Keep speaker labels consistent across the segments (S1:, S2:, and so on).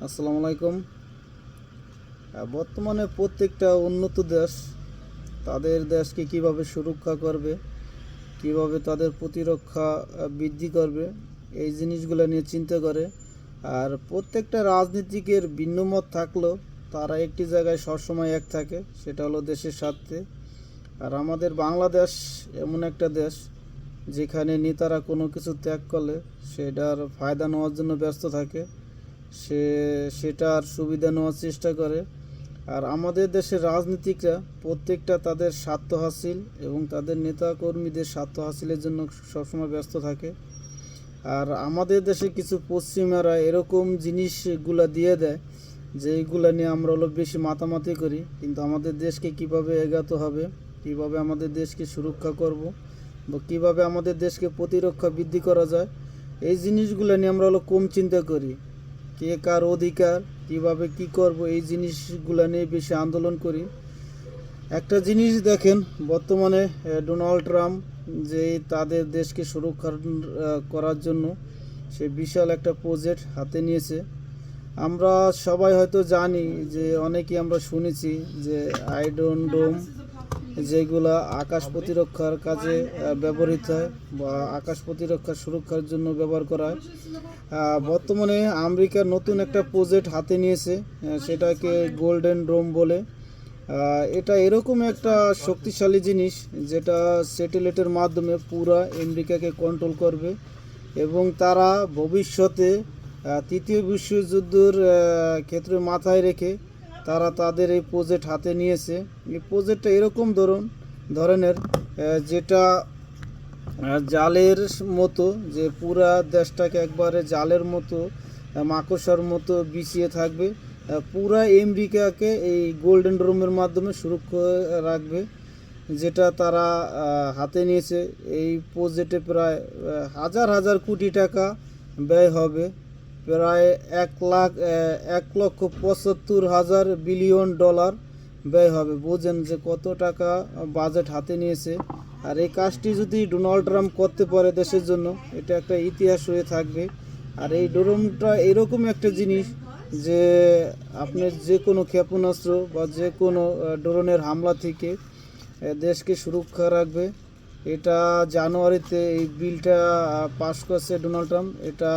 S1: আসসালামু আলাইকুম। বর্তমানে প্রত্যেকটা উন্নত দেশ তাদের দেশকে কিভাবে সুরক্ষা করবে, কিভাবে তাদের প্রতিরক্ষা বৃদ্ধি করবে, এই জিনিসগুলো নিয়ে চিন্তা করে। আর প্রত্যেকটা রাজনীতিকের ভিন্ন মত থাকলেও তারা একটি জায়গায় সবসময় এক থাকে, সেটা হলো দেশের স্বার্থে। আর আমাদের বাংলাদেশ এমন একটা দেশ যেখানে নেতারা কোনো কিছু ত্যাগ করলে সেটার ফায়দা নেওয়ার জন্য ব্যস্ত থাকে, সেটার সুবিধা নেওয়ার চেষ্টা করে। আর আমাদের দেশের রাজনীতিকরা প্রত্যেকটা তাদের স্বার্থ হাসিল এবং তাদের নেতা কর্মীদের স্বার্থ হাসিলের জন্য সবসময় ব্যস্ত থাকে। আর আমাদের দেশে কিছু পশ্চিমারা এরকম জিনিসগুলো দিয়ে দেয় যেইগুলো নিয়ে আমরা বেশি মাতামাতি করি, কিন্তু আমাদের দেশকে কিভাবে এগাতে হবে, কিভাবে আমাদের দেশকে সুরক্ষা করব বা কীভাবে আমাদের দেশকে প্রতিরক্ষা বৃদ্ধি করা যায়, এই জিনিসগুলো নিয়ে আমরা কম চিন্তা করি। কে কার অধিকার, কিভাবে কি করব, এই জিনিসগুলো নিয়ে বেশি আন্দোলন করি। একটা জিনিস দেখেন, বর্তমানে ডোনাল্ড ট্রাম্প যে তাদের দেশকে সুরক্ষা করার জন্য সে বিশাল একটা প্রজেক্ট হাতে নিয়েছে। আমরা সবাই হয়তো জানি যে অনেকেই আমরা শুনেছি যে আয়রন ডোম, যেগুলো আকাশ প্রতিরক্ষার কাজে ব্যবহৃত হয় বা আকাশ প্রতিরক্ষা সুরক্ষার জন্য ব্যবহার করা হয়। বর্তমানে আমেরিকার নতুন একটা প্রজেক্ট হাতে নিয়েছে, সেটাকে গোল্ডেন ডোম বলে। এটা এরকম একটা শক্তিশালী জিনিস যেটা স্যাটেলাইটের মাধ্যমে পুরা আমেরিকাকে কন্ট্রোল করবে এবং তারা ভবিষ্যতে তৃতীয় বিশ্বযুদ্ধের ক্ষেত্রে মাথায় রেখে তারা তাদের এই প্রজেক্ট হাতে নিয়েছে। এই প্রজেক্টটা এরকম ধরনের যেটা জালের মতো, যে পুরা দেশটাকে একবারে জালের মতো মাকড়সার মতো বিছিয়ে থাকবে, পুরা আমেরিকাকে এই গোল্ডেন ডোমের মাধ্যমে সুরক্ষা রাখবে, যেটা তারা হাতে নিয়েছে। এই প্রজেক্টে প্রায় হাজার হাজার কোটি টাকা ব্যয় হবে, প্রায় 1,75,000 বিলিয়ন ডলার ব্যয় হবে। বোঝেন যে কত টাকা বাজেট হাতে নিয়েছে। আর এই কাজটি যদি ডোনাল্ড ট্রাম্প করতে পারে দেশের জন্য, এটা একটা ইতিহাস হয়ে থাকবে। আর এই ড্রোনটা এরকম একটা জিনিস যে আপনার যে কোনো ক্ষেপণাস্ত্র বা যে কোনো ড্রোনের হামলা থেকে দেশকে সুরক্ষা রাখবে। এটা জানুয়ারিতে এই বিলটা পাশ করছে ডোনাল্ড ট্রাম্প। এটা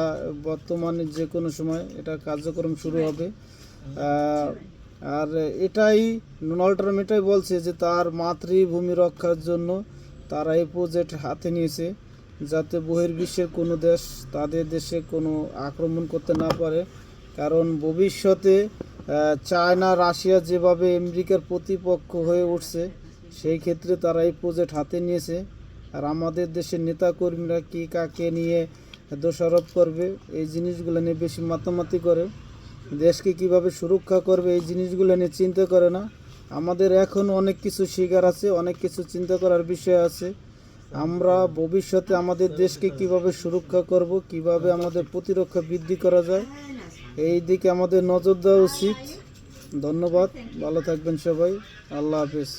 S1: বর্তমানে যে কোনো সময় এটা কার্যক্রম শুরু হবে। আর এটাই ডোনাল্ড ট্রাম্প এটাই বলছে যে তার মাতৃভূমি রক্ষার জন্য তারা এই প্রজেক্ট হাতে নিয়েছে, যাতে বহির্বিশ্বের কোনো দেশ তাদের দেশে কোনো আক্রমণ করতে না পারে। কারণ ভবিষ্যতে চায়না, রাশিয়া যেভাবে আমেরিকার প্রতিপক্ষ হয়ে উঠছে, সেই ক্ষেত্রে তারা এই প্রজেক্ট হাতে নিয়েছে। আর আমাদের দেশের নেতাকর্মীরা কি কাকে নিয়ে দোষারোপ করবে, এই জিনিসগুলো নিয়ে বেশি মাতামাতি করে। দেশকে কিভাবে সুরক্ষা করবে এই জিনিসগুলো নিয়ে চিন্তা করে না। আমাদের এখন অনেক কিছু শিকার আছে, অনেক কিছু চিন্তা করার বিষয় আছে। আমরা ভবিষ্যতে আমাদের দেশকে কিভাবে সুরক্ষা করব, কিভাবে আমাদের প্রতিরক্ষা বৃদ্ধি করা যায়, এই দিকে আমাদের নজর দেওয়া উচিত। ধন্যবাদ, ভালো থাকবেন সবাই, আল্লাহ হাফেজ।